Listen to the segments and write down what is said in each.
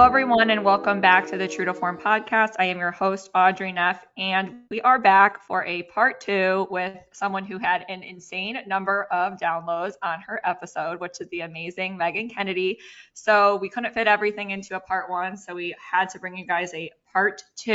everyone, and welcome back to the True to Form podcast. I am your host, Audrey Neff, and we are back for a part 2 with someone who had an insane number of downloads on her episode, which is the amazing Maegen Kennedy. So we couldn't fit everything into a part 1, so we had to bring you guys a part 2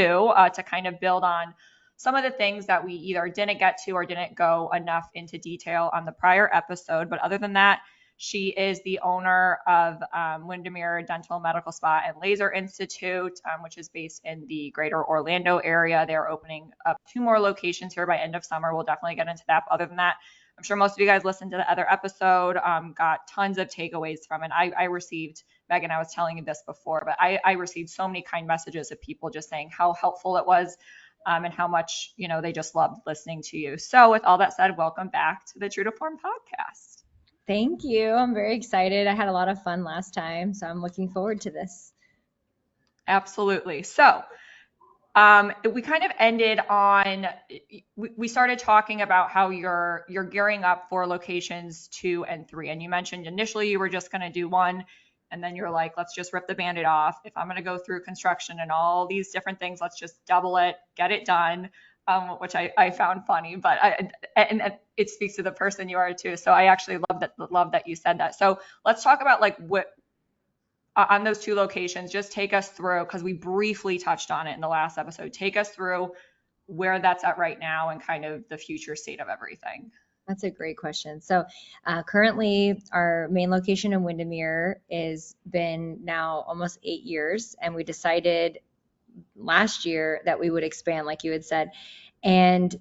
to kind of build on some of the things that we either didn't get to or didn't go enough into detail on the prior episode. But other than that, she is the owner of WIndermere Dental Medical Spa and Laser Institute, which is based in the greater Orlando area. They're opening up 2 more locations here by end of summer. We'll definitely get into that. But other than that, I'm sure most of you guys listened to the other episode, got tons of takeaways from it. I received, Maegen, I was telling you this before, but I received so many kind messages of people just saying how helpful it was and how much, they just loved listening to you. So with all that said, welcome back to the True to Form podcast. Thank you. I'm very excited. I had a lot of fun last time, so I'm looking forward to this. Absolutely. So we kind of ended on, we started talking about how you're gearing up for locations 2 and 3. And you mentioned initially you were just going to do 1. And then you're like, let's just rip the Band-Aid off. If I'm going to go through construction and all these different things, let's just double it, get it done. Which I found funny, but and it speaks to the person you are too. So I actually love that you said that. So let's talk about like what on those 2 locations. Just take us through, because we briefly touched on it in the last episode. Take us through where that's at right now and kind of the future state of everything. That's a great question. So currently our main location in Windermere is been now almost 8 years, and we decided last year that we would expand, like you had said. And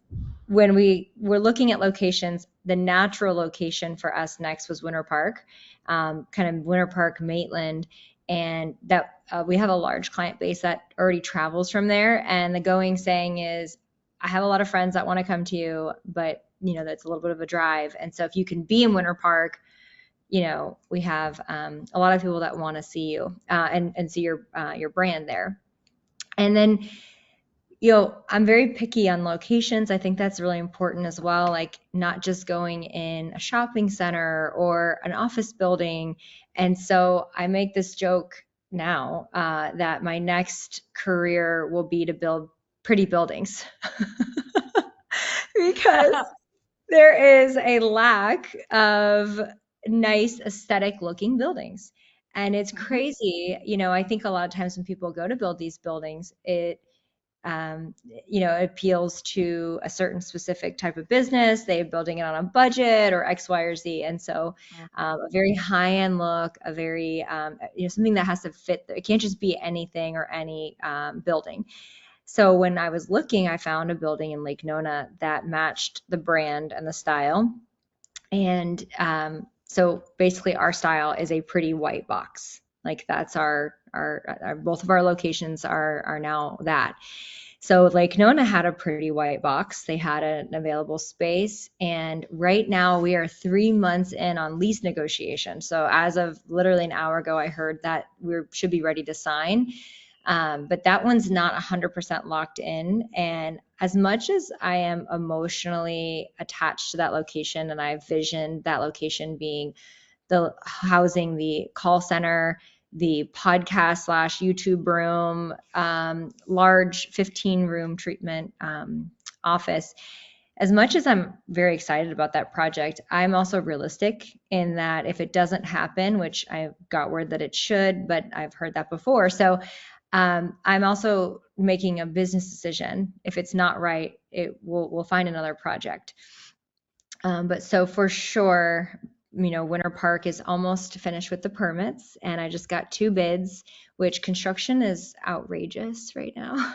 when we were looking at locations, the natural location for us next was Winter Park, kind of Winter Park, Maitland, and that we have a large client base that already travels from there. And the going saying is, I have a lot of friends that want to come to you, but that's a little bit of a drive. And so if you can be in Winter Park, we have a lot of people that want to see you and see your brand there. And then, I'm very picky on locations. I think that's really important as well, like not just going in a shopping center or an office building. And so I make this joke now that my next career will be to build pretty buildings because there is a lack of nice aesthetic looking buildings. And it's crazy. I think a lot of times when people go to build these buildings, it appeals to a certain specific type of business. They're building it on a budget or X, Y, or Z. And so a very high-end look, a very, something that has to fit. It can't just be anything or any building. So when I was looking, I found a building in Lake Nona that matched the brand and the style. And so basically our style is a pretty white box. Like that's our both of our locations are now that. So Lake Nona had a pretty white box. They had an available space. And right now we are 3 months in on lease negotiation. So as of literally an hour ago, I heard that we should be ready to sign. But that one's not 100% locked in. And as much as I am emotionally attached to that location, and I visioned that location being the housing, the call center, the podcast / YouTube room, large 15-room treatment office. As much as I'm very excited about that project, I'm also realistic in that if it doesn't happen, which I got word that it should, but I've heard that before. So I'm also making a business decision. If it's not right, we'll find another project. But so for sure, Winter Park is almost finished with the permits, and I just got 2 bids, which construction is outrageous right now.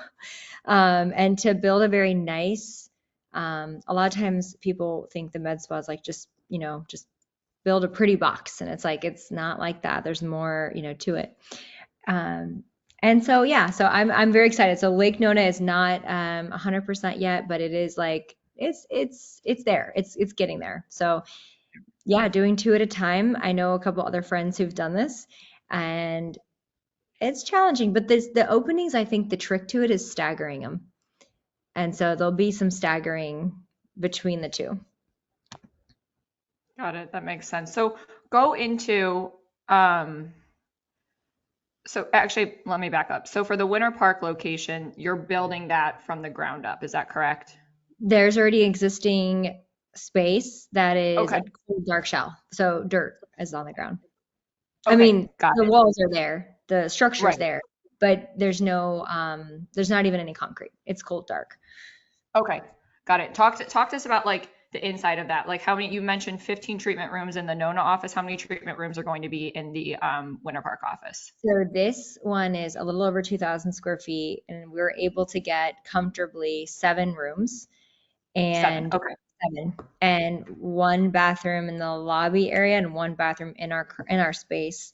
And to build a very nice, a lot of times people think the med spa is like just build a pretty box, and it's like it's not like that. There's more to it. And so so I'm very excited. So Lake Nona is not 100% yet, but it is like it's there. It's getting there. So yeah, doing 2 at a time. I know a couple other friends who've done this, and it's challenging, but the openings, I think the trick to it is staggering them. And so there'll be some staggering between the 2. Got it. That makes sense. So go into So actually, let me back up. So for the Winter Park location, you're building that from the ground up. Is that correct? There's already existing space that is Okay. a cold, dark shell. So dirt is on the ground. I Okay. mean, Got the it. walls are there, the structure's Right. there, but there's not even any concrete. It's cold, dark. Okay. Got it. Talk to us about like the inside of that. Like how many, you mentioned 15 treatment rooms in the Nona office. How many treatment rooms are going to be in the Winter Park office? So this one is a little over 2,000 square feet, and we were able to get comfortably 7 rooms Seven. and Okay. 1 bathroom in the lobby area and 1 bathroom in our space,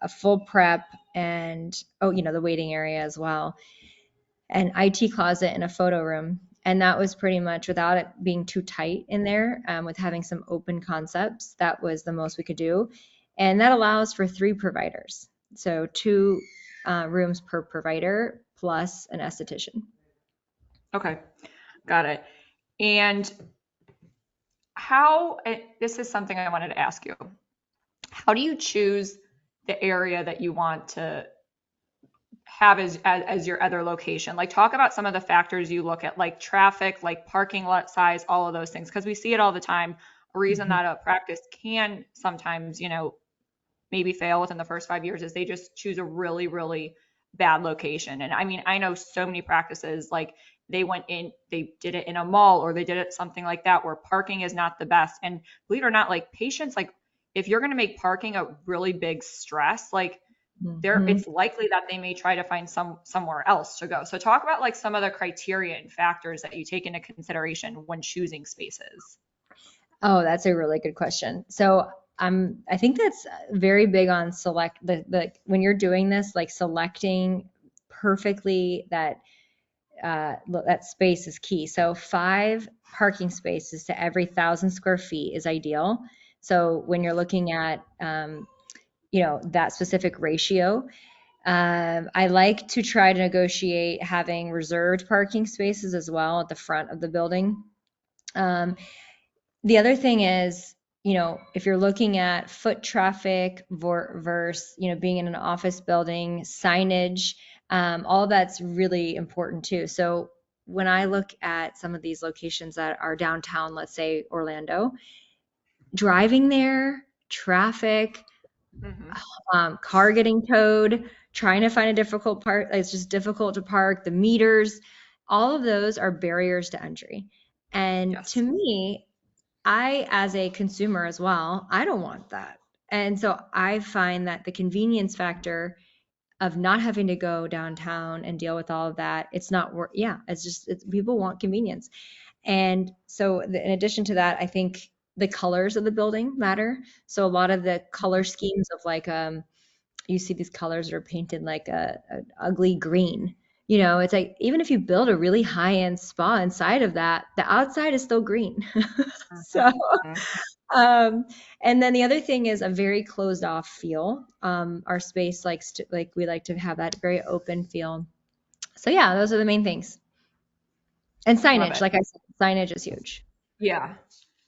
a full prep, and the waiting area as well, an IT closet and a photo room. And that was pretty much, without it being too tight in there, with having some open concepts, that was the most we could do. And that allows for 3 providers. So 2 rooms per provider plus an esthetician. Okay. Got it. And this is something I wanted to ask you. How do you choose the area that you want to have as your other location? Like talk about some of the factors you look at, like traffic, like parking lot size, all of those things, because we see it all the time. A reason Mhm. that a practice can sometimes, maybe fail within the first 5 years is they just choose a really, really bad location. And I mean, I know so many practices like they did it in a mall or they did it something like that where parking is not the best. And believe it or not, like patients, like if you're going to make parking a really big stress, like Mhm. it's likely that they may try to find somewhere else to go. So talk about like some of the criteria and factors that you take into consideration when choosing spaces. Oh, that's a really good question. So I think that's very big on the when you're doing this, like selecting perfectly that space is key. So 5 parking spaces to every 1,000 square feet is ideal. So when you're looking at that specific ratio, I like to try to negotiate having reserved parking spaces as well at the front of the building. Um, the other thing is, if you're looking at foot traffic versus, being in an office building, signage, all that's really important too. So when I look at some of these locations that are downtown, let's say Orlando, driving there, traffic, Hmm. car getting towed, trying to find a difficult part, it's just difficult to park, the meters, all of those are barriers to entry. And to Yes. me, as a consumer as well, I don't want that. And so I find that the convenience factor of not having to go downtown and deal with all of that, it's not work. Yeah, people want convenience. And so in addition to that, I think the colors of the building matter. So a lot of the color schemes of like, you see these colors that are painted like a ugly green. It's like even if you build a really high-end spa inside of that, the outside is still green. So, Hmm. um, and then the other thing is a very closed off feel. Our space we like to have that very open feel. So yeah, those are the main things. And Love signage, it. like I said, signage is huge. Yeah.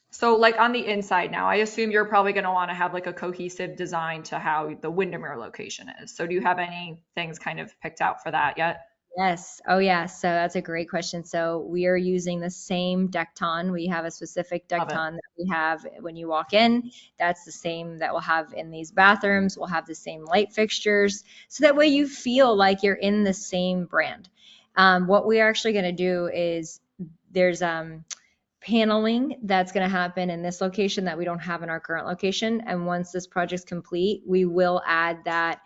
So like on the inside now, I assume you're probably going to want to have like a cohesive design to how the Windermere location is. So do you have any things kind of picked out for that yet? Yes. Oh, yeah. So that's a great question. So we are using the same Decton. We have a specific Love it. Decton that we have when you walk in. That's the same that we'll have in these bathrooms. We'll have the same light fixtures. So that way you feel like you're in the same brand. What we are actually going to do is there's paneling that's going to happen in this location that we don't have in our current location. And once this project's complete, we will add that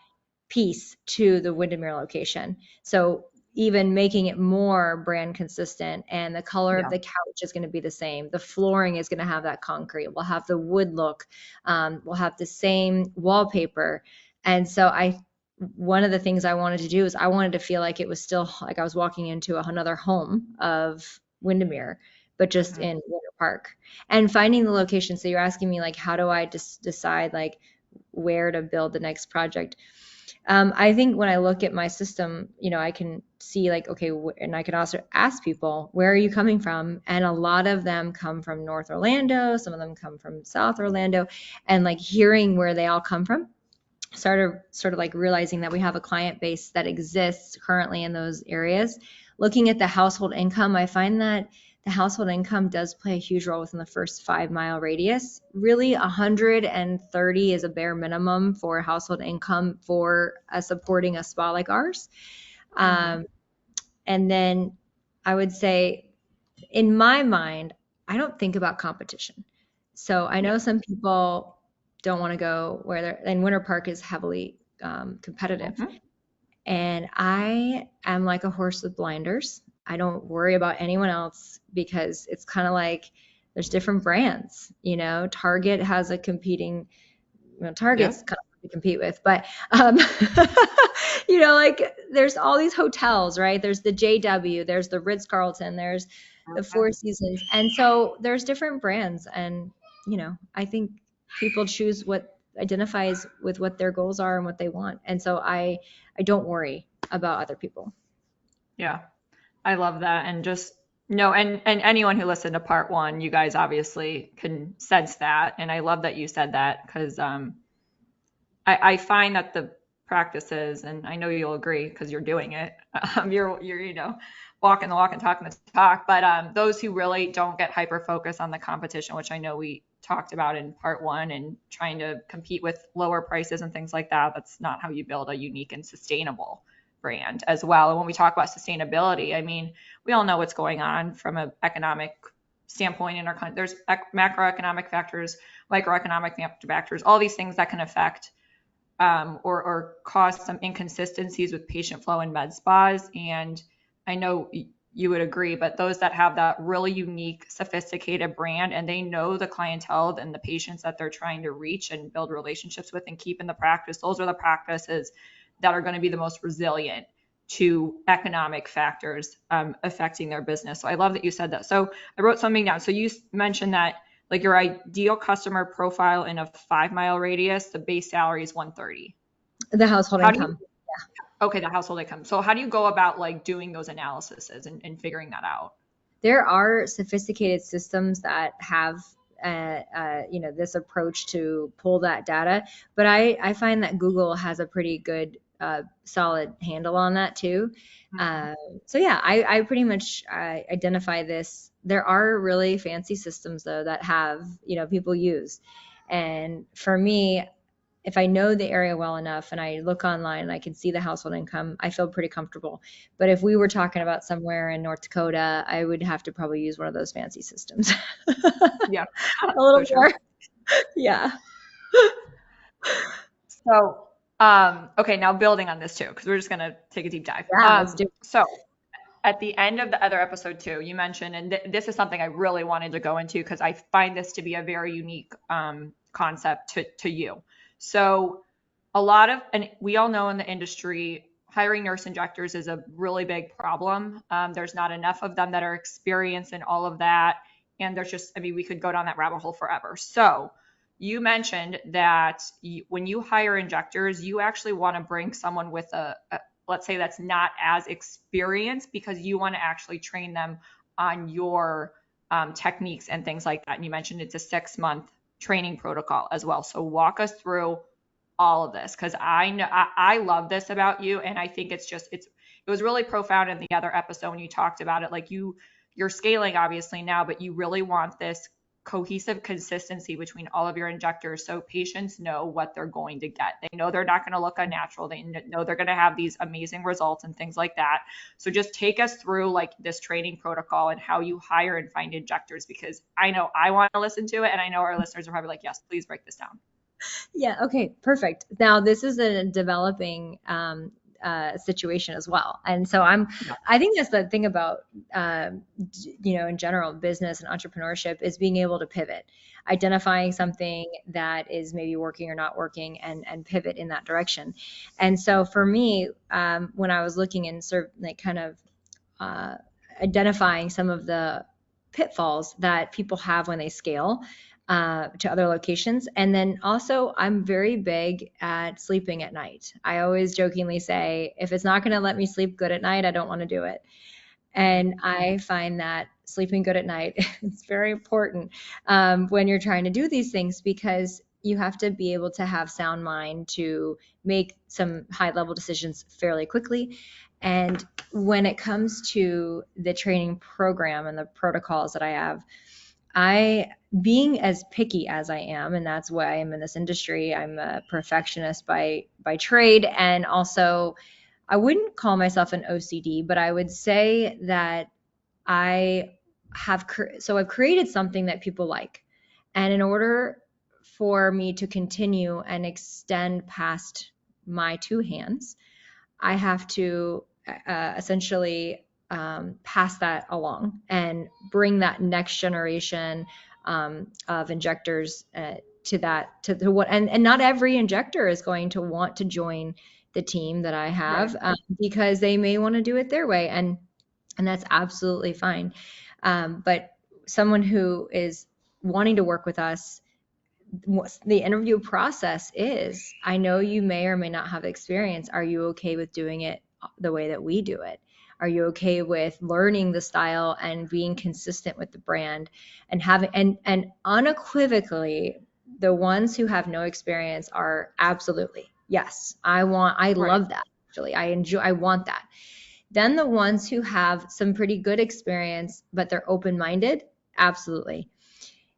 piece to the Windermere location. So even making it more brand consistent, and the color of Yeah. the couch is going to be the same. The flooring is going to have that concrete. We'll have the wood look. We'll have the same wallpaper. And so one of the things I wanted to do is I wanted to feel like it was still like I was walking into another home of Windermere, but just Mhm. in Winter Park. And finding the location. So you're asking me like, how do I just decide like where to build the next project? I think when I look at my system, I can see like, okay, and I can also ask people, where are you coming from? And a lot of them come from North Orlando. Some of them come from South Orlando, and like hearing where they all come from started sort of like realizing that we have a client base that exists currently in those areas. Looking at the household income, I find that the household income does play a huge role within the first 5 mile radius. Really, 130 is a bare minimum for household income for supporting a spa like ours. And then I would say, in my mind, I don't think about competition. So I know some people don't want to go where they're, and Winter Park is heavily competitive. And I am like a horse with blinders. I don't worry about anyone else because it's kind of like there's different brands, you know. Target has a competing, Target's kind of hard to compete with, but you know, like there's all these hotels, right? There's the JW, there's the Ritz-Carlton, there's the Four Seasons, and so there's different brands, and you know, I think people choose what identifies with what their goals are and what they want, and so I don't worry about other people. Yeah, I love that. And just no, and anyone who listened to part one, you guys obviously can sense that. And I love that you said that because I find that the practices, and I know you'll agree because you're doing it, you're you know, walking the walk and talking the talk. But those who really don't get hyper focused on the competition, which I know we talked about in part one, and trying to compete with lower prices and things like that, that's not how you build a unique and sustainable brand as well. And when we talk about sustainability, I mean, we all know what's going on from an economic standpoint in our country. There's macroeconomic factors, microeconomic factors, all these things that can affect or cause some inconsistencies with patient flow in med spas. And I know you would agree, but those that have that really unique, sophisticated brand, and they know the clientele and the patients that they're trying to reach and build relationships with and keep in the practice, those are the practices that are going to be the most resilient to economic factors affecting their business. So I love that you said that. So I wrote something down. So you mentioned that like your ideal customer profile in a 5 mile radius, the base salary is 130. The household income. Okay, the household income. So how do you go about like doing those analyses and figuring that out? There are sophisticated systems that have you know, this approach to pull that data, but I find that Google has a pretty good solid handle on that too. So yeah, I pretty much identify this. There are really fancy systems though that have, you know, people use. And for me, if I know the area well enough and I look online and I can see the household income, I feel pretty comfortable. But if we were talking about somewhere in North Dakota, I would have to probably use one of those fancy systems. Yeah. A little more. Yeah. So, okay, now building on this too, because we're just going to take a deep dive. Yeah, let's do it. So at the end of the other episode too, you mentioned, and this is something I really wanted to go into because I find this to be a very unique concept to you. So and we all know in the industry, hiring nurse injectors is a really big problem. There's not enough of them that are experienced in all of that. And there's just, I mean, we could go down that rabbit hole forever. So you mentioned that when you hire injectors, you actually want to bring someone with let's say that's not as experienced because you want to actually train them on your techniques and things like that. And you mentioned it's a 6-month training protocol as well. So walk us through all of this because I know I love this about you, and I think it was really profound in the other episode when you talked about it. Like you're scaling obviously now, but you really want this cohesive consistency between all of your injectors so patients know what they're going to get. They know they're not going to look unnatural. They know they're going to have these amazing results and things like that. So just take us through like this training protocol and how you hire and find injectors, because I know I want to listen to it, and I know our listeners are probably like, yes, please break this down. Yeah. Okay. Perfect. Now this is a developing situation as well. And so I think that's the thing about, you know, in general, business and entrepreneurship is being able to pivot, identifying something that is maybe working or not working and pivot in that direction. And so for me, when I was looking and sort of like kind of identifying some of the pitfalls that people have when they scale, to other locations. And then also I'm very big at sleeping at night. I always jokingly say, if it's not going to let me sleep good at night, I don't want to do it. And I find that sleeping good at night is very important when you're trying to do these things, because You have to be able to have sound mind to make some high level decisions fairly quickly. And when it comes to the training program and the protocols that I have, I, being as picky as I am, and that's why I'm in this industry, I'm a perfectionist by trade, and also I wouldn't call myself an OCD, but I would say that I so I've created something that people like. And in order for me to continue and extend past my two hands, I have to essentially pass that along and bring that next generation of injectors to what, and not every injector is going to want to join the team that I have, because they may want to do it their way, and that's absolutely fine. But someone who is wanting to work with us, the interview process is, I know you may or may not have experience. Are you okay with doing it the way that we do it? Are you okay with learning the style and being consistent with the brand and having, and unequivocally, the ones who have no experience are absolutely, yes, I love that. Actually, I want that. Then the ones who have some pretty good experience, but they're open-minded, absolutely.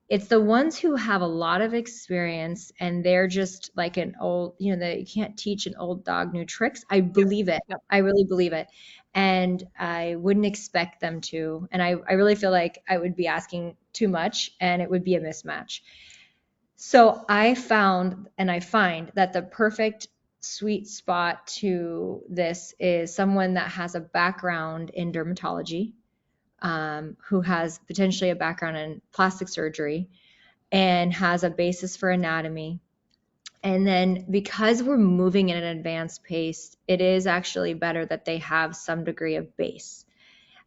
It's the ones who have a lot of experience and they're just like an old, you can't teach an old dog new tricks. I believe it. Yep. I really believe it. And I wouldn't expect them to. And I really feel like I would be asking too much and it would be a mismatch. So I found and I find that the perfect sweet spot to this is someone that has a background in dermatology, who has potentially a background in plastic surgery and has a basis for anatomy. And then because we're moving at an advanced pace, it is actually better that they have some degree of base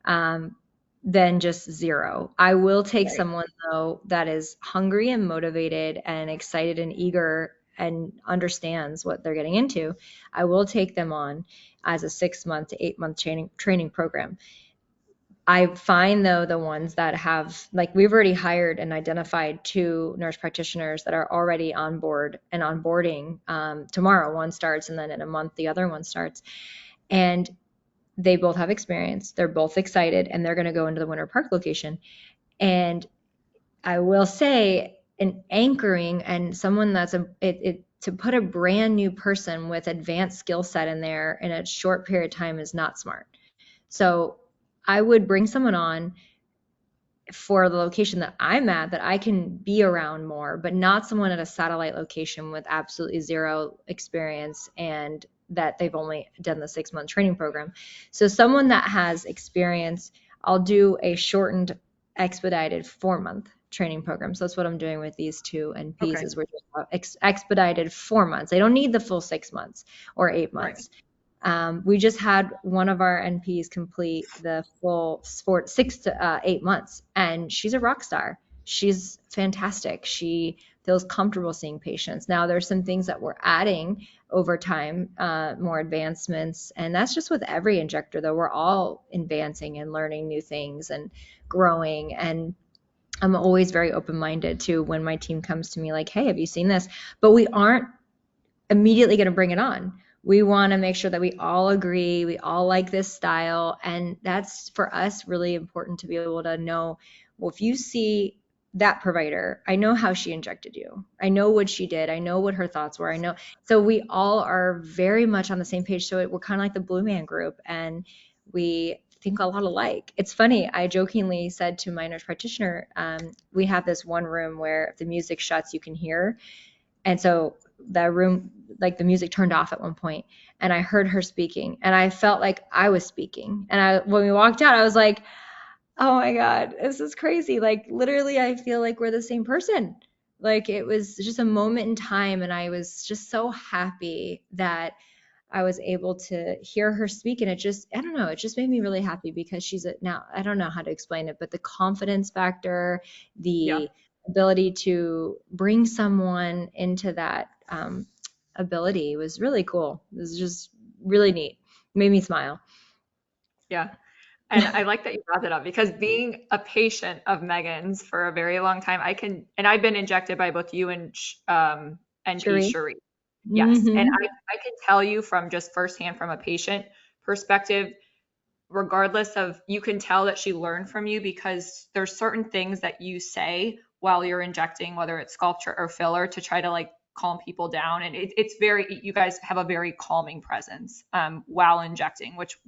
than just zero. I will take someone, though, that is hungry and motivated and excited and eager and understands what they're getting into. I will take them on as a 6-month to 8-month training program. I find, though, the ones that have, like, we've already hired and identified 2 nurse practitioners that are already on board and onboarding. Tomorrow one starts, and then in a month the other one starts. And they both have experience. They're both excited, and they're going to go into the Winter Park location. And I will say, an anchoring and someone that's to put a brand new person with advanced skill set in there in a short period of time is not smart. So I would bring someone on for the location that I'm at that I can be around more, but not someone at a satellite location with absolutely zero experience and that they've only done the 6-month training program. So someone that has experience, I'll do a shortened, expedited 4-month training program. So that's what I'm doing with these 2 NPs, is we're just expedited 4 months. They don't need the full 6 months or 8 months. We just had one of our NPs complete the full 6 to 8 months, and she's a rock star. She's fantastic. She feels comfortable seeing patients. Now, there's some things that we're adding over time, more advancements, and that's just with every injector, though. We're all advancing and learning new things and growing, and I'm always very open-minded to when my team comes to me like, hey, have you seen this? But we aren't immediately going to bring it on. We want to make sure that we all agree, we all like this style. And that's, for us, really important to be able to know, well, if you see that provider, I know how she injected you. I know what she did. I know what her thoughts were. I know. So we all are very much on the same page. So we're kind of like the Blue Man Group, and we think a lot alike. It's funny. I jokingly said to my nurse practitioner, we have this one room where if the music shuts, you can hear. And so that room, like, the music turned off at one point, and I heard her speaking, and I felt like I was speaking. And when we walked out, I was like, oh my God, this is crazy. Like, literally, I feel like we're the same person. Like, it was just a moment in time, and I was just so happy that I was able to hear her speak. And it just, I don't know, it just made me really happy, because now, I don't know how to explain it, but the confidence factor, the ability to bring someone into that ability was really cool. It was just really neat. It made me smile. Yeah. And I like that you brought that up because being a patient of Megan's for a very long time, and I've been injected by both you and Cherie. Cherie. Yes. And Mm-hmm. I can tell you from just firsthand from a patient perspective, regardless of, you can tell that she learned from you because there's certain things that you say while you're injecting, whether it's sculpture or filler, to try to like calm people down. And it's very, you guys have a very calming presence while injecting, which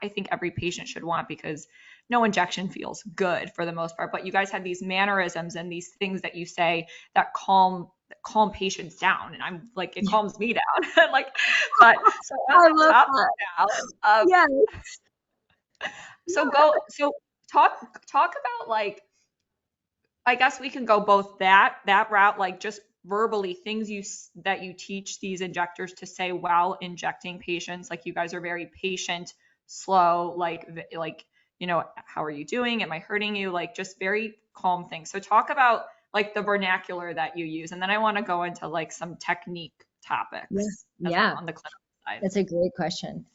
I think every patient should want because no injection feels good for the most part. But you guys have these mannerisms and these things that you say that calm patients down, and I'm like, it calms me down. Like, but so on I the love top that. now, Yeah. so talk about like, I guess we can go both that route, like just verbally things that you teach these injectors to say while injecting patients. Like you guys are very patient, slow, like how are you doing? Am I hurting you? Like just very calm things. So talk about like the vernacular that you use, and then I want to go into like some technique Yeah. topics as well Yeah. on the clinical side. That's a great question.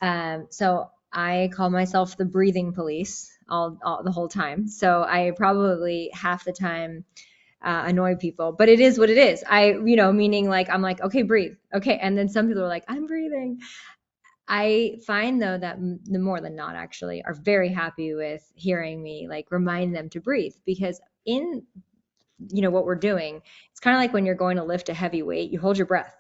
So I call myself the breathing police all the whole time. So I probably half the time annoy people, but it is what it is. Meaning like, I'm like, okay, breathe. Okay. And then some people are like, I'm breathing. I find though that the more than not actually are very happy with hearing me like remind them to breathe because in what we're doing, it's kind of like when you're going to lift a heavy weight, you hold your breath.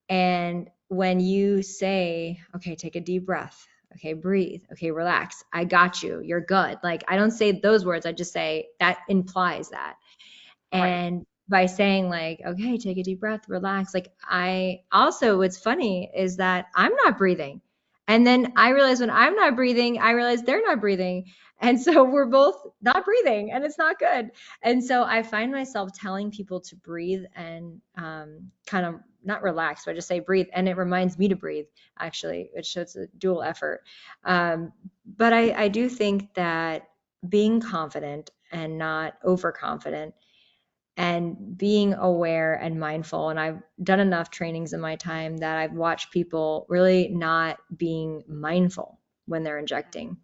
And when you say, okay, take a deep breath, okay, breathe, okay, relax, I got you, you're good. Like, I don't say those words, I just say that implies that. Right. And by saying, like, okay, take a deep breath, relax, like, I also, what's funny is that I'm not breathing. And then I realize when I'm not breathing, I realize they're not breathing. And so we're both not breathing and it's not good. And so I find myself telling people to breathe and kind of not relax, but just say breathe. And it reminds me to breathe, actually, which shows a dual effort. But I do think that being confident and not overconfident and being aware and mindful. And I've done enough trainings in my time that I've watched people really not being mindful when they're injecting.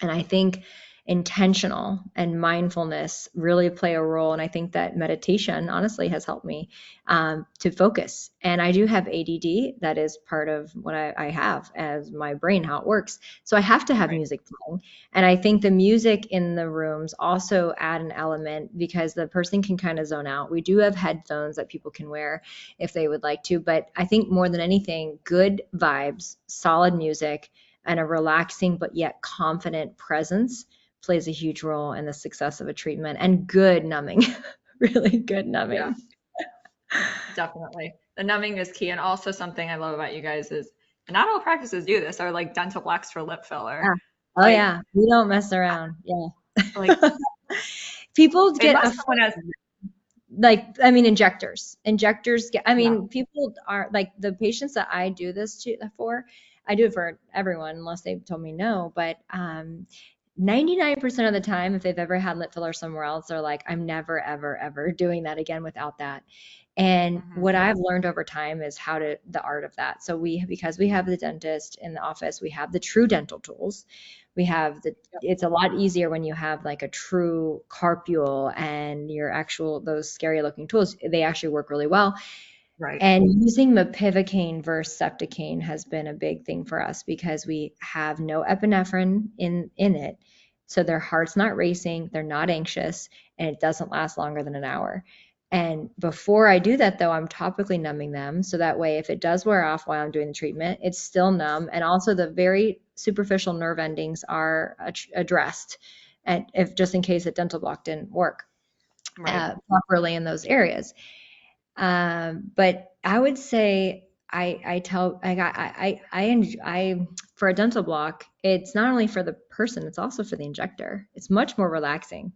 And I think intentional and mindfulness really play a role. And I think that meditation honestly has helped me to focus. And I do have ADD. That is part of what I have as my brain, how it works. So I have to have Right. music playing. And I think the music in the rooms also add an element because the person can kind of zone out. We do have headphones that people can wear if they would like to. But I think more than anything, good vibes, solid music, and a relaxing but yet confident presence plays a huge role in the success of a treatment and good numbing, really good Yeah. numbing. Definitely. The numbing is key. And also something I love about you guys is, and not all practices do this, are like dental blocks for lip filler. Yeah. Oh Like, yeah, we don't mess around. Yeah. like People get unless someone has, injectors get, yeah, people are like the patients that I do this for, I do it for everyone unless they've told me no, but 99% of the time, if they've ever had lip filler somewhere else, they're like, I'm never, ever, ever doing that again without that. And hmm what I've learned over time is the art of that. So because we have the dentist in the office, we have the true dental tools. We have it's a lot easier when you have like a true carpule and those scary looking tools, they actually work really well. right. And using mepivacaine versus septicaine has been a big thing for us because we have no epinephrine in it. So their heart's not racing, they're not anxious, and it doesn't last longer than an hour. And before I do that, though, I'm topically numbing them. So that way, if it does wear off while I'm doing the treatment, it's still numb. And also, the very superficial nerve endings are addressed, and if just in case a dental block didn't work Right. properly in those areas. But I would say for a dental block, it's not only for the person, it's also for the injector. It's much more relaxing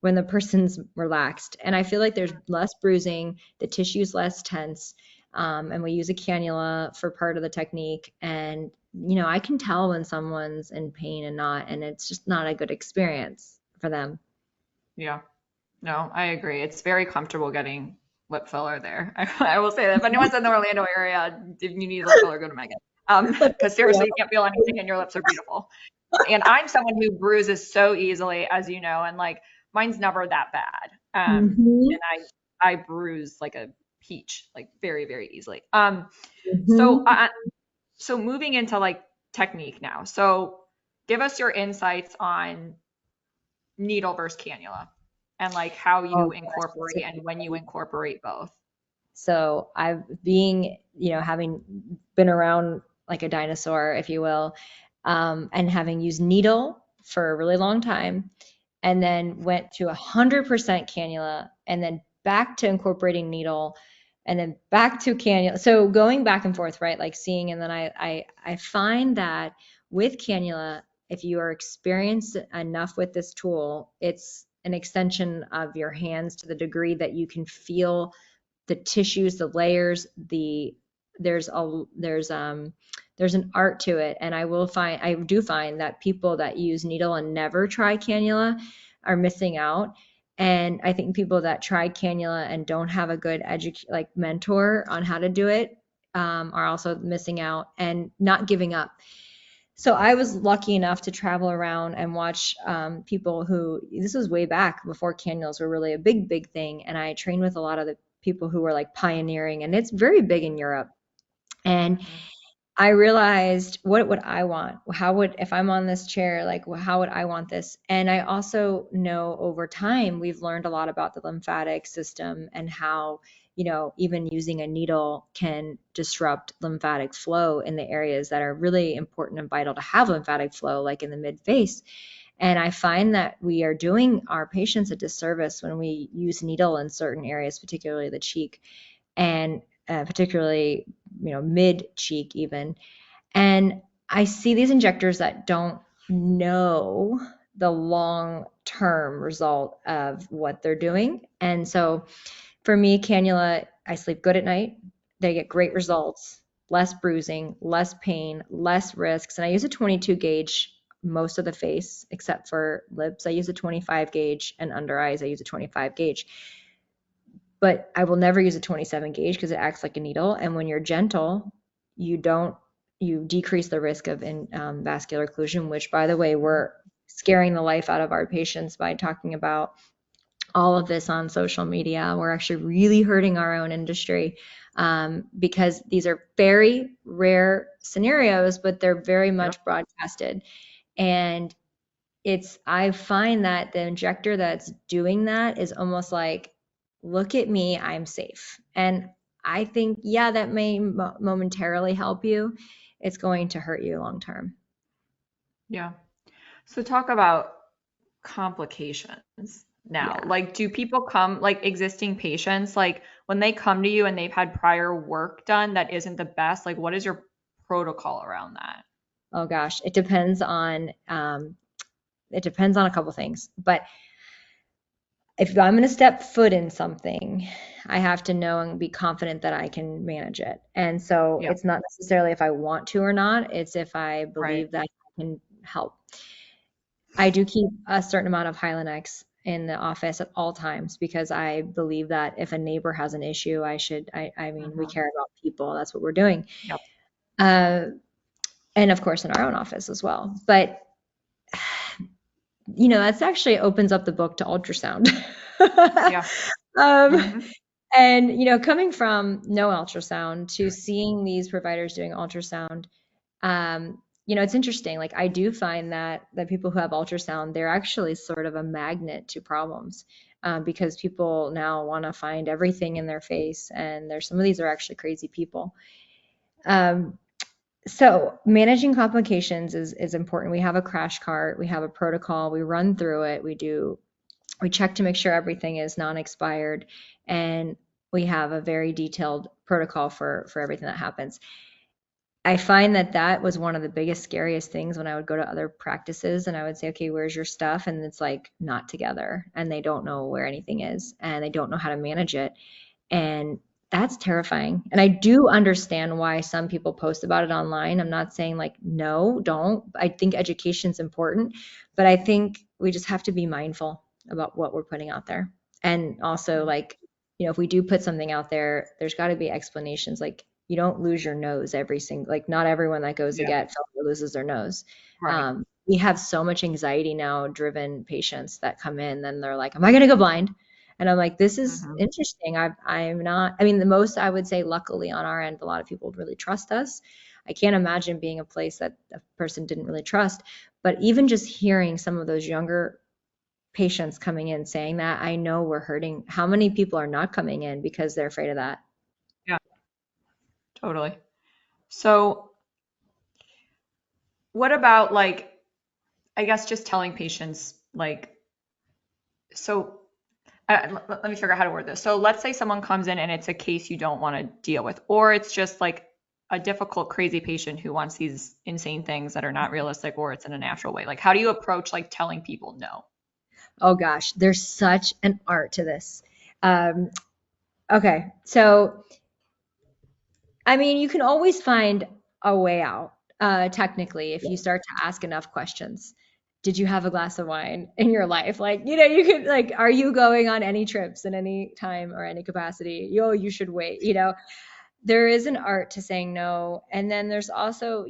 when the person's relaxed. And I feel like there's less bruising, the tissue's less tense. And we use a cannula for part of the technique. And, I can tell when someone's in pain and not, and it's just not a good experience for them. Yeah. No, I agree. It's very comfortable getting lip filler there. I will say that if anyone's in the Orlando area, if you need lip filler, go to Megan. Because seriously, you can't feel anything and your lips are beautiful. And I'm someone who bruises so easily, as you know, and like mine's never that bad. And Mhm. I bruise like a peach, like very, very easily. So Mhm. I, so moving into like technique now. So give us your insights on needle versus cannula and like how Oh you gosh, that's a incorporate and when you incorporate both. So I've being, having been around like a dinosaur, if you will, and having used needle for a really long time, and then went to 100% cannula, and then back to incorporating needle, and then back to cannula. So going back and forth, right? Like seeing, and then I find that with cannula, if you are experienced enough with this tool, it's an extension of your hands to the degree that you can feel the tissues, the layers, there's a there's an art to it. And I do find that people that use needle and never try cannula are missing out. And I think people that try cannula and don't have a good like mentor on how to do it, are also missing out and not giving up. So I was lucky enough to travel around and watch, people who, this was way back before cannulas were really a big thing. And I trained with a lot of the people who were like pioneering, and it's very big in Europe. And Mm-hmm. I realized, what would I want? How would, if I'm on this chair, like how would I want this? And I also know over time we've learned a lot about the lymphatic system and how, even using a needle can disrupt lymphatic flow in the areas that are really important and vital to have lymphatic flow, like in the mid face. And I find that we are doing our patients a disservice when we use needle in certain areas, particularly the cheek, and particularly, mid cheek even. And I see these injectors that don't know the long term result of what they're doing. And so for me, cannula, I sleep good at night. They get great results, less bruising, less pain, less risks. And I use a 22 gauge most of the face, except for lips. I use a 25 gauge, and under eyes, I use a 25 gauge. But I will never use a 27 gauge because it acts like a needle. And when you're gentle, you don't, you decrease the risk of vascular occlusion, which, by the way, we're scaring the life out of our patients by talking about all of this on social media. We're actually really hurting our own industry, because these are very rare scenarios, but they're very Yep. much broadcasted. And I find that the injector that's doing that is almost like, look at me, I'm safe. And I think, yeah, that may momentarily help you. It's going to hurt you long term. Yeah. So talk about complications now. Yeah. Like, do people come, like existing patients, like when they come to you and they've had prior work done that isn't the best, like what is your protocol around that? Oh gosh, it depends on a couple things. But if I'm going to step foot in something, I have to know and be confident that I can manage it. And so Yeah. it's not necessarily if I want to or not, it's if I Right. believe that I can help. I do keep a certain amount of Hylenex in the office at all times because I believe that if a neighbor has an issue, I mean, we Mm-hmm. care about people. That's what we're doing. Yep. Uh, and of course in our own office as well. But that's actually opens up the book to ultrasound. Yeah. um, Mm-hmm. and coming from no ultrasound to seeing these providers doing ultrasound, it's interesting. Like I do find that people who have ultrasound, they're actually sort of a magnet to problems, because people now want to find everything in their face, and there's some of these are actually crazy people. Um, so managing complications is important. We have a crash cart, we have a protocol, we run through it, we check to make sure everything is non-expired, and we have a very detailed protocol for everything that happens. I find that that was one of the biggest, scariest things when I would go to other practices and I would say, okay, where's your stuff? And it's like not together, and they don't know where anything is, and they don't know how to manage it. And that's terrifying. And I do understand why some people post about it online. I'm not saying like, no, don't. I think education's important, but I think we just have to be mindful about what we're putting out there. And also, like, if we do put something out there, there's got to be explanations. Like, you don't lose your nose every single, like, not everyone that goes to Yeah. get filled loses their nose. Right. we have so much anxiety now driven patients that come in and they're like, am I going to go blind? And I'm like, this is Mm-hmm. interesting. I'm not, I mean, the most I would say, luckily on our end, a lot of people really trust us. I can't imagine being a place that a person didn't really trust. But even just hearing some of those younger patients coming in saying that, I know we're hurting. How many people are not coming in because they're afraid of that? Yeah, totally. So what about like, I guess just telling patients like, so let me figure out how to word this. So let's say someone comes in and it's a case you don't want to deal with, or it's just like a difficult, crazy patient who wants these insane things that are not realistic, or it's in a natural way. Like, how do you approach like telling people no? Oh gosh, there's such an art to this. Um, okay, so I mean, you can always find a way out, technically, if you start to ask enough questions. Did you have a glass of wine in your life? Like, you could like, are you going on any trips in any time or any capacity? You should wait, there is an art to saying no. And then there's also,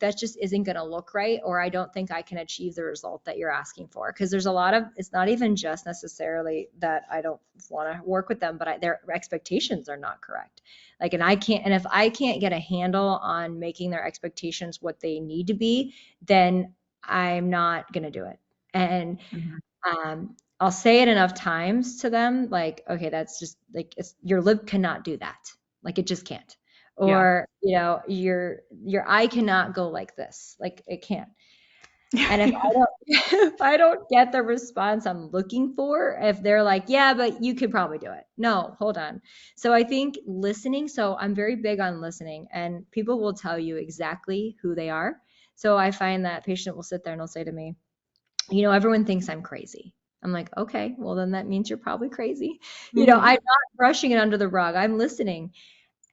that just isn't going to look right, or I don't think I can achieve the result that you're asking for. Because there's a lot of, it's not even just necessarily that I don't want to work with them, but their expectations are not correct. Like, and if I can't get a handle on making their expectations what they need to be, then I'm not going to do it. And Mhm. I'll say it enough times to them, like, okay, that's just like, your lip cannot do that. Like it just can't. Yeah. Or, your eye cannot go like this. Like it can't. And if I don't if I don't get the response I'm looking for, if they're like, yeah, but you could probably do it. No, hold on. So I think listening, so I'm very big on listening, and people will tell you exactly who they are. So I find that patient will sit there and will say to me, everyone thinks I'm crazy. I'm like, okay, well, then that means you're probably crazy. I'm Mhm. not brushing it under the rug. I'm listening.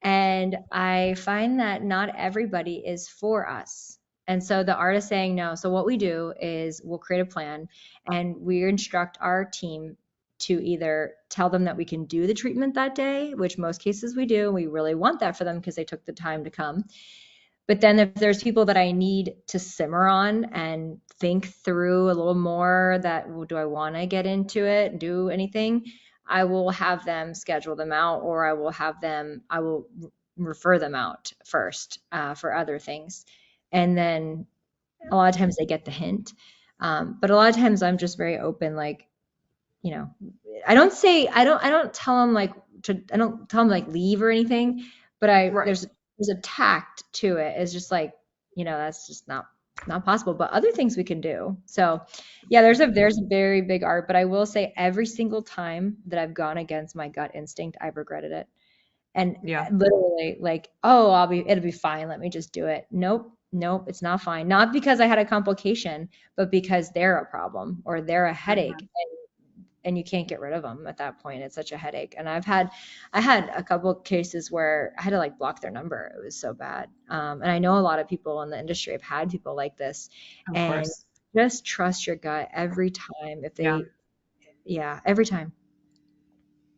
And I find that not everybody is for us. And so the art is saying no. So what we do is we'll create a plan and we instruct our team to either tell them that we can do the treatment that day, which most cases we do. We really want that for them because they took the time to come. But then if there's people that I need to simmer on and think through a little more, that, well, do I want to get into it and do anything? I will have them schedule them out, or I will refer them out first, for other things. And then a lot of times they get the hint. But a lot of times I'm just very open, like, you know, I don't tell them like I don't tell them like leave or anything, but Right. there's a tact to it. It's just like, that's just not possible, but other things we can do. So yeah, there's a very big art, but I will say every single time that I've gone against my gut instinct, I've regretted it. And Yeah. literally like, oh, it'll be fine. Let me just do it. Nope. Nope. It's not fine. Not because I had a complication, but because they're a problem or they're a headache, Mhm. and you can't get rid of them at that point. It's such a headache. And I had a couple of cases where I had to like block their number. It was so bad. And I know a lot of people in the industry have had people like this, Of and course. just trust your gut every time. Yeah. Yeah, every time.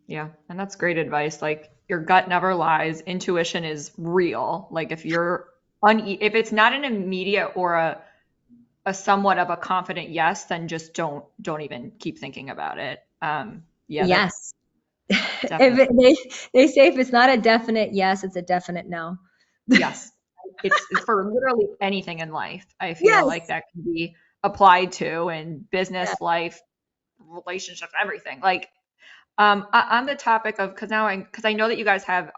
Yeah. And that's great advice. Like your gut never lies. Intuition is real. Like if it's not an immediate or a somewhat of a confident yes, then just don't even keep thinking about it. Yeah, that Yes. definitely. They say if it's not a definite yes, it's a definite no. Yes. It's for literally anything in life. I feel like Yes. that can be applied to in Yeah. business, life, relationships, everything. Like on the topic of because I know that you guys have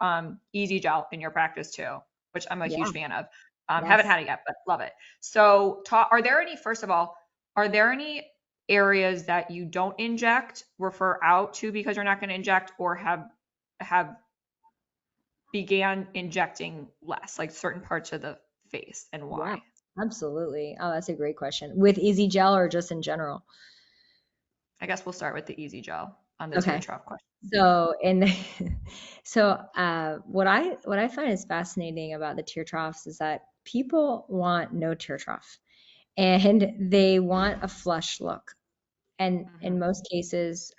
Easy Gel in your practice too, which I'm a Yeah. huge fan of. Haven't Yes. had it yet, but love it. So, are there any? First of all, are there any areas that you don't inject, refer out to because you're not going to inject, or have began injecting less, like certain parts of the face, and Yeah. why? Absolutely. Oh, that's a great question. With Easy Gel or just in general? I guess we'll start with the Easy Gel on the tear Okay. trough question. So what I find is fascinating about the tear troughs is that people want no tear trough, and they want a flush look. And in Hmm. most cases,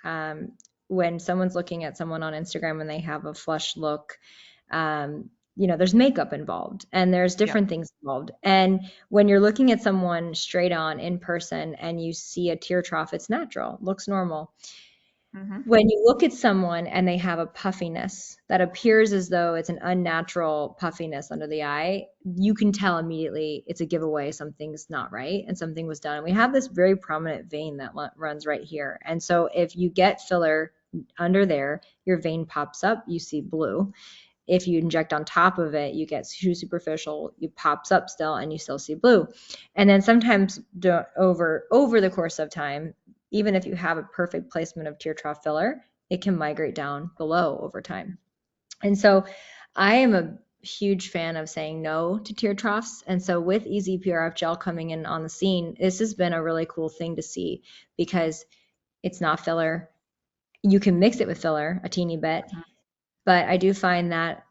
when someone's looking at someone on Instagram and they have a flush look, there's makeup involved and there's Yeah. different things involved. And when you're looking at someone straight on in person and you see a tear trough, it's natural, looks normal. Mm-hmm. When you look at someone and they have a puffiness that appears as though it's an unnatural puffiness under the eye, you can tell immediately it's a giveaway something's not right and something was done. We have this very prominent vein that runs right here. And so if you get filler under there, your vein pops up, you see blue. If you inject on top of it, you get too superficial, it pops up still, and you still see blue. And then sometimes over the course of time, even if you have a perfect placement of tear trough filler, it can migrate down below over time. And so I am a huge fan of saying no to tear troughs. And so with Easy PRF gel coming in on the scene, this has been a really cool thing to see because it's not filler. You can mix it with filler a teeny bit, but I do find that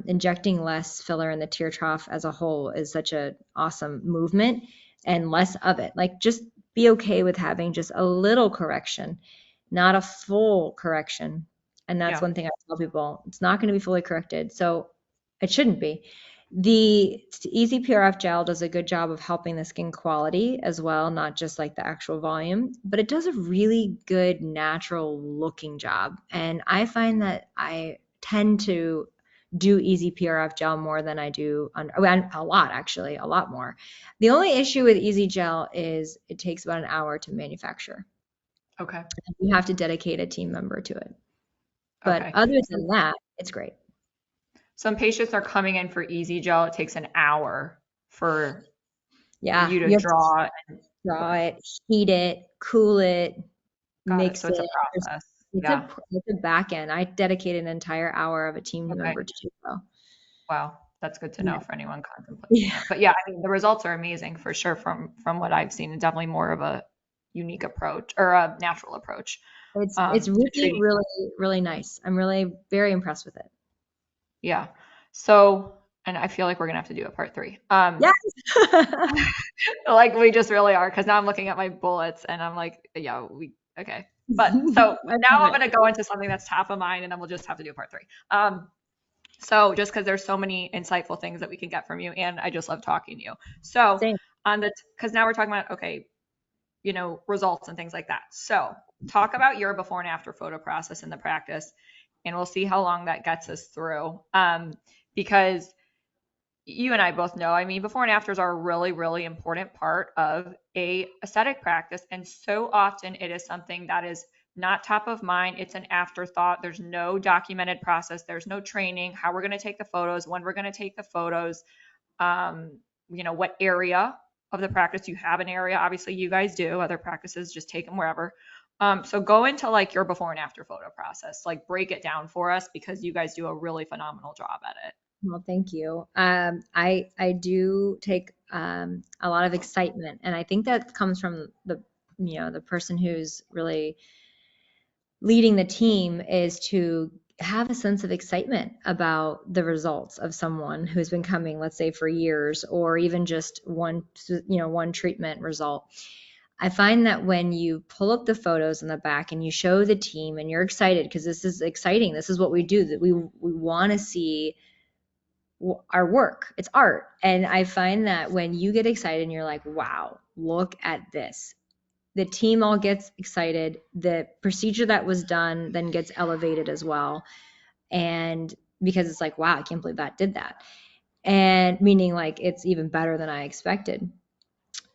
injecting less filler in the tear trough as a whole is such an awesome movement, and less of it. Like, just be okay with having just a little correction, not a full correction. And that's Yeah. one thing I tell people. It's not going to be fully corrected. So it shouldn't be. The Easy PRF gel does a good job of helping the skin quality as well, not just like the actual volume, but it does a really good natural looking job. And I find that I tend to do Easy PRF gel more than I do a lot, actually, a lot more. The only issue with Easy Gel is it takes about an hour to manufacture. Okay. You have to dedicate a team member to it. But Okay. other than that, it's great. Some patients are coming in for Easy Gel. It takes an hour for Yeah, you to you have to draw and draw it, heat it, cool it, got it. mix So it. it's a process. It's Yeah. a back end. I dedicate an entire hour of a team Okay. member to do so. Wow. That's good to Yeah. know for anyone contemplating Yeah. it. But yeah, I mean, the results are amazing for sure from what I've seen. And definitely more of a unique approach or a natural approach It's to really, treating. really, really nice. I'm really very impressed with it. Yeah. So, and I feel like we're gonna have to do a part 3. Yes. Like we just really are, because now I'm looking at my bullets and I'm like, yeah, okay. But so I now love I'm it. going to go into something that's top of mind, and then we'll just have to do part 3. So just because there's so many insightful things that we can get from you, and I just love talking to you. So Same. because now we're talking about, okay, results and things like that. So talk about your before and after photo process in the practice, and we'll see how long that gets us through. Because you and I both know, I mean, before and afters are a really, really important part of a aesthetic practice. And so often it is something that is not top of mind. It's an afterthought. There's no documented process. There's no training, how we're going to take the photos, when we're going to take the photos, what area of the practice. You have an area. Obviously you guys do. Other practices just take them wherever. So go into like your before and after photo process, like break it down for us, because you guys do a really phenomenal job at it. Well, thank you. I do take a lot of excitement, and I think that comes from the person who's really leading the team is to have a sense of excitement about the results of someone who's been coming, let's say, for years, or even just one treatment result. I find that when you pull up the photos in the back and you show the team and you're excited because this is exciting, this is what we do, that we want to see our work. It's art. And I find that when you get excited and you're like, wow, look at this, the team all gets excited. The procedure that was done then gets elevated as well. And because it's like, wow, I can't believe that did that. And meaning like it's even better than I expected.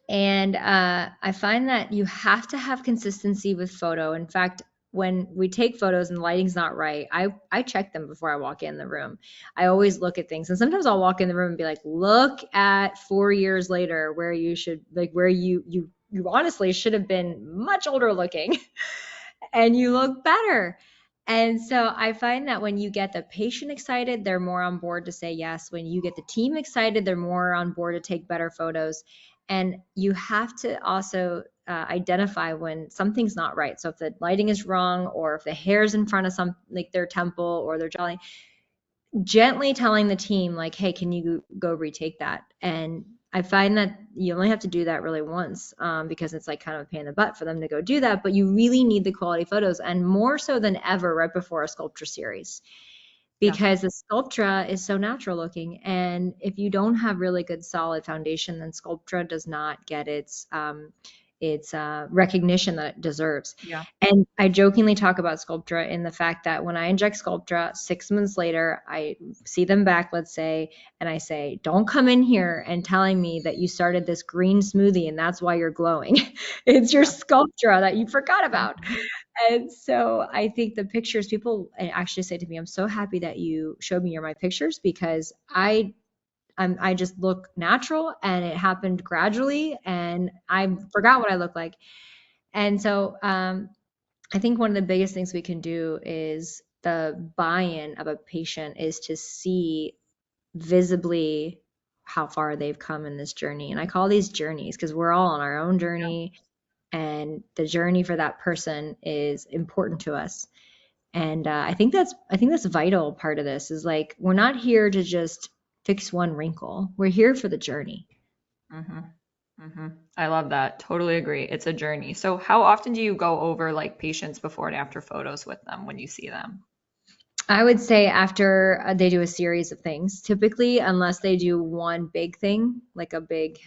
And I find that you have to have consistency with photo. In fact, when we take photos and the lighting's not right, I check them before I walk in the room. I always look at things. And sometimes I'll walk in the room and be like, look at 4 years later where you should, like, where you honestly should have been much older looking and you look better. And so I find that when you get the patient excited, they're more on board to say yes. When you get the team excited, they're more on board to take better photos. And you have to also identify when something's not right. So if the lighting is wrong, or if the hair's in front of like their temple or their jawline, gently telling the team like, hey, can you go retake that? And I find that you only have to do that really once, because it's like kind of a pain in the butt for them to go do that, but you really need the quality photos, and more so than ever right before a sculpture series. Yeah. because the Sculptra is so natural looking. And if you don't have really good solid foundation, then Sculptra does not get its recognition that it deserves. Yeah. And I jokingly talk about Sculptra in the fact that when I inject Sculptra, 6 months later, I see them back, let's say, and I say, don't come in here and telling me that you started this green smoothie and that's why you're glowing. It's your Yeah. Sculptra that you forgot about. Mhm. And so I think the pictures, people actually say to me, I'm so happy that you showed me my pictures because I just look natural and it happened gradually and I forgot what I look like. And so I think one of the biggest things we can do is the buy-in of a patient is to see visibly how far they've come in this journey. And I call these journeys because we're all on our own Yeah. journey and the journey for that person is important to us. And I think that's a vital part of this is like we're not here to just fix one wrinkle. We're here for the journey. hmm hmm I love that. Totally agree. It's a journey. So how often do you go over like patients before and after photos with them when you see them? I would say after they do a series of things, typically, unless they do one big thing, like a big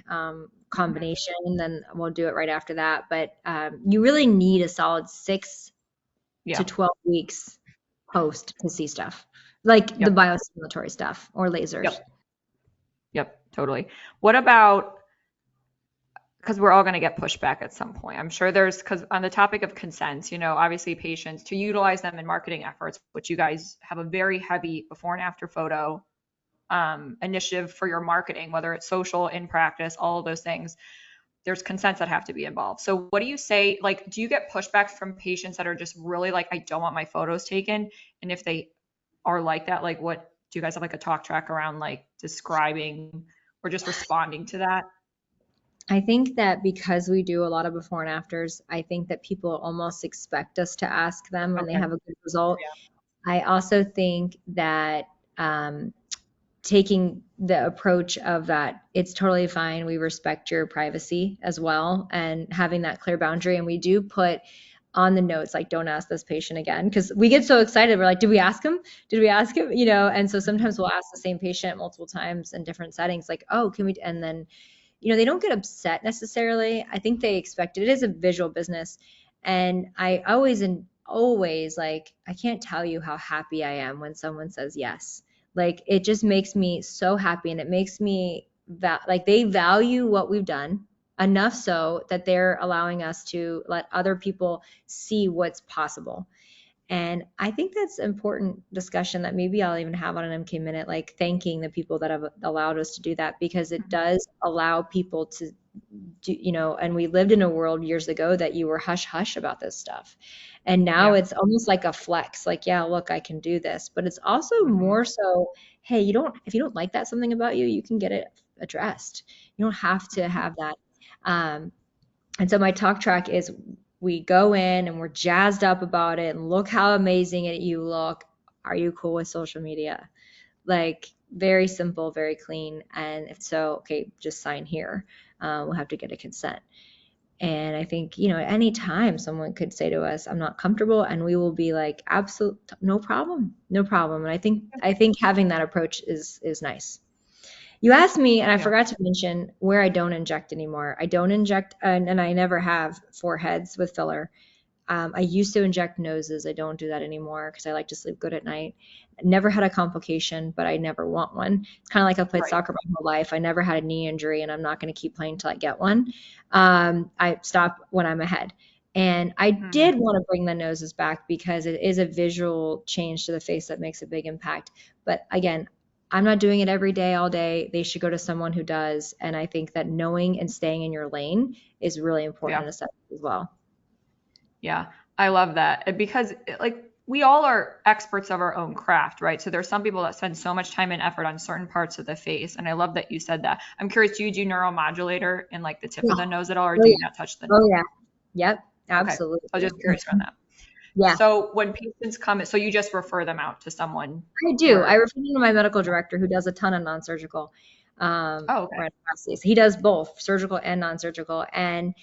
combination, then we'll do it right after that. But you really need a solid 6 to Yeah. 12 weeks post to see stuff, like the Yep. biostimulatory stuff or lasers. Yep. Yep. Totally. What about, because we're all going to get pushback at some point. I'm sure there's, because on the topic of consents, obviously patients to utilize them in marketing efforts, which you guys have a very heavy before and after photo initiative for your marketing, whether it's social, in practice, all of those things. There's consents that have to be involved. So what do you say? Like, do you get pushback from patients that are just really like, I don't want my photos taken? And if they are like that, like, what do you guys have like a talk track around like describing or just responding to that? I think that because we do a lot of before and afters, I think that people almost expect us to ask them when they Okay. have a good result. Yeah. I also think that taking the approach of that it's totally fine, we respect your privacy as well, and having that clear boundary. And we do put on the notes like don't ask this patient again because we get so excited, we're like, did we ask him, and so sometimes we'll ask the same patient multiple times in different settings like, oh, can we, and then they don't get upset necessarily. I think they expect it. It is a visual business. And I always like, I can't tell you how happy I am when someone says yes. Like it just makes me so happy, and it makes me like they value what we've done enough so that they're allowing us to let other people see what's possible. And I think that's important discussion that maybe I'll even have on an MK Minute, like thanking the people that have allowed us to do that, because it Mhm. does allow people to do, and we lived in a world years ago that you were hush hush about this stuff. And now Yeah. it's almost like a flex, like, yeah, look, I can do this. But it's also hmm more so, hey, if you don't like that something about you, you can get it addressed. You don't have to have that. Um, and so my talk track is we go in and we're jazzed up about it and look how amazing you look. Are you cool with social media? Like very simple, very clean. And if so, okay, just sign here. We'll have to get a consent. And I think, at any time someone could say to us, I'm not comfortable, and we will be like, absolute, no problem, no problem. And I think having that approach is nice. You asked me, and I Yeah. forgot to mention where I don't inject anymore. I don't inject, and I never have foreheads with filler. I used to inject noses. I don't do that anymore because I like to sleep good at night. Never had a complication, but I never want one. It's kind of like I played Right. soccer my whole life. I never had a knee injury, and I'm not going to keep playing till I get one. I stop when I'm ahead. And I hmm did want to bring the noses back because it is a visual change to the face that makes a big impact. But again, I'm not doing it every day, all day. They should go to someone who does. And I think that knowing and staying in your lane is really important Yeah. in a setting as well. Yeah. I love that. Because like we all are experts of our own craft, right? So there's some people that spend so much time and effort on certain parts of the face. And I love that you said that. I'm curious, do you do neuromodulator in like the tip Yeah. of the nose at all, or Oh do you yeah. not touch the nose? Oh yeah. Yep. Okay. I was Absolutely. just curious around that. Yeah, So when patients come, so you just refer them out to someone I do. I or, refer them to my medical director who does a ton of non-surgical oh, okay. rhinoplasties. He does both surgical and non-surgical. And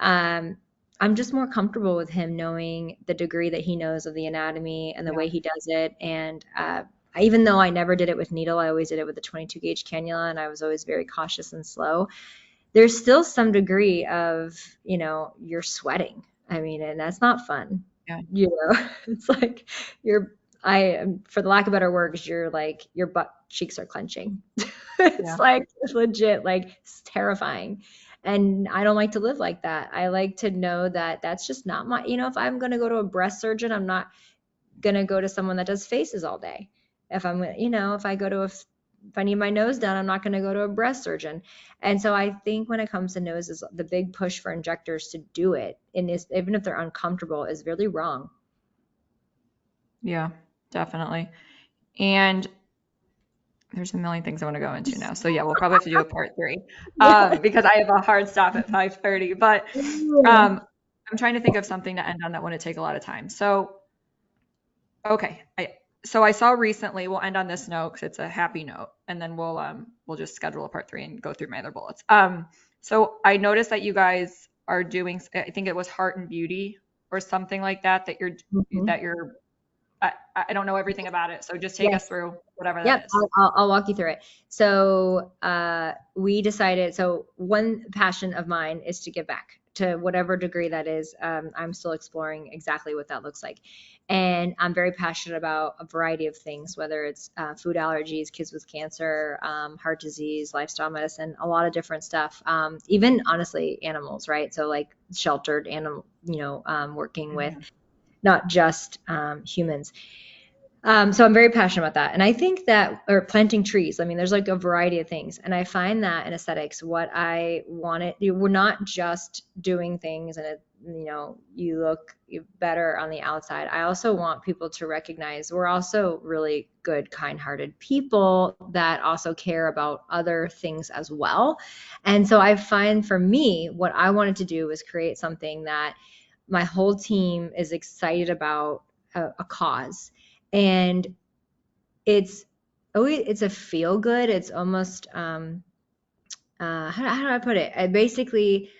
um, I'm just more comfortable with him knowing the degree that he knows of the anatomy and the Yeah. way he does it. And even though I never did it with needle, I always did it with a 22 gauge cannula, and I was always very cautious and slow. There's still some degree of, you're sweating. I mean, and that's not fun. Yeah. It's like for the lack of better words, you're like, your butt cheeks are clenching. It's like legit, like it's terrifying. And I don't like to live like that. I like to know that that's just not my, if I'm going to go to a breast surgeon, I'm not going to go to someone that does faces all day. If I'm, if I go to if I need my nose done, I'm not going to go to a breast surgeon. And so I think when it comes to noses, the big push for injectors to do it, even if they're uncomfortable, is really wrong. Yeah, definitely. And there's a million things I want to go into now. So yeah, we'll probably have to do a part 3 because I have a hard stop at 5:30. But I'm trying to think of something to end on that wouldn't take a lot of time. So, okay. So I saw recently, we'll end on this note because it's a happy note, and then we'll just schedule a part 3 and go through my other bullets. So I noticed that you guys are doing, I think it was Heart and Beauty or something like that, that you're I don't know everything about it. So just take us through whatever that is. I'll walk you through it. So we decided, so one passion of mine is to give back to whatever degree that is. I'm still exploring exactly what that looks like. And I'm very passionate about a variety of things, whether it's food allergies, kids with cancer, heart disease, lifestyle medicine, a lot of different stuff. Even honestly, animals, right? So like sheltered animal, working with not just humans. So I'm very passionate about that. And I think that, or planting trees, I mean, there's like a variety of things. And I find that in aesthetics, what I wanted, we're not just doing things and you look better on the outside. I also want people to recognize we're also really good, kind-hearted people that also care about other things as well. And so I find for me, what I wanted to do was create something that my whole team is excited about, a cause. And it's a feel good. It's almost how do I put it? I basically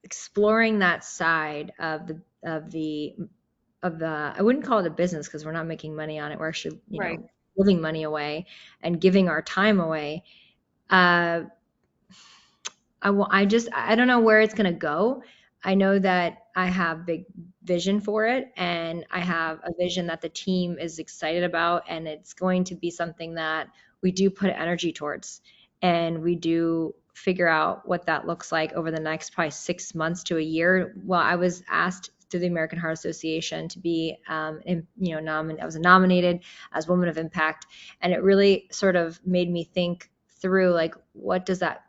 exploring that side of the I wouldn't call it a business because we're not making money on it. We're actually giving money away and giving our time away. I don't know where it's gonna go. I know that I have big vision for it, and I have a vision that the team is excited about, and it's going to be something that we do put energy towards, and we do figure out what that looks like over the next probably 6 months to a year. Well, I was asked through the American Heart Association to be, I was nominated as Woman of Impact, and it really sort of made me think through, like, what does that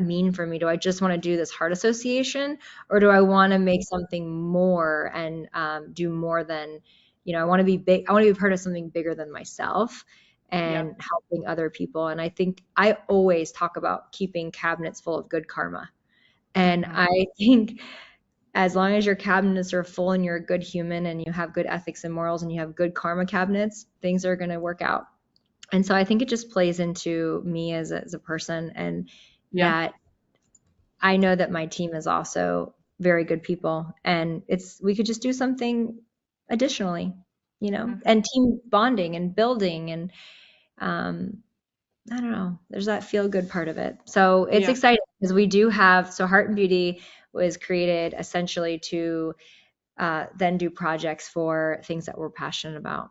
mean for me? Do I just want to do this heart association, or do I want to make something more and do more than, I want to be big. I want to be part of something bigger than myself and helping other people. And I think I always talk about keeping cabinets full of good karma. And I think as long as your cabinets are full and you're a good human and you have good ethics and morals and you have good karma cabinets, things are going to work out. And so I think it just plays into me as a person, and that I know that my team is also very good people, and we could just do something additionally, and team bonding and building, and I don't know, there's that feel good part of it. So it's exciting because we do have, so Heart and Beauty was created essentially to then do projects for things that we're passionate about.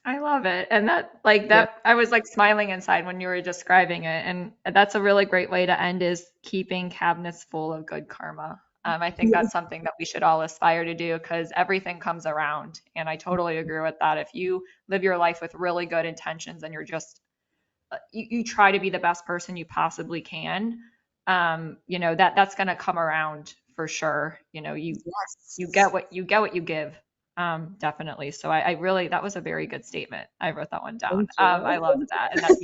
I love it. And I was like smiling inside when you were describing it. And that's a really great way to end, is keeping cabinets full of good karma. I think that's something that we should all aspire to do, because everything comes around. And I totally agree with that. If you live your life with really good intentions and you're just, you try to be the best person you possibly can, that's going to come around for sure. You get what you give. Definitely. So I really, that was a very good statement. I wrote that one down. I loved that. And that,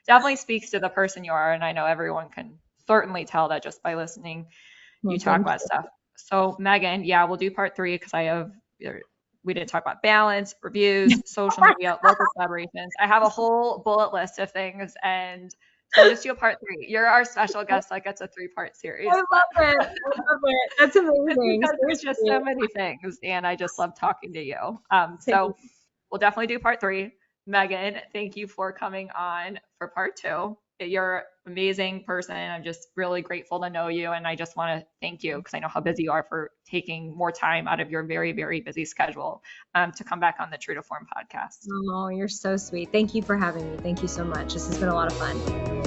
definitely speaks to the person you are. And I know everyone can certainly tell that just by listening, you talk about stuff. So Maegen, we'll do part 3 because we didn't talk about balance, reviews, social media, local collaborations. I have a whole bullet list of things. And So just do a part 3. You're our special guest that gets a 3-part series. I love it. I love it. That's amazing. Because there's just so many things, and I just love talking to you. So we'll definitely do part 3. Maegen, thank you for coming on for part 2. You're an amazing person. I'm just really grateful to know you. And I just want to thank you because I know how busy you are for taking more time out of your very, very busy schedule to come back on the True to Form podcast. Oh, you're so sweet. Thank you for having me. Thank you so much. This has been a lot of fun.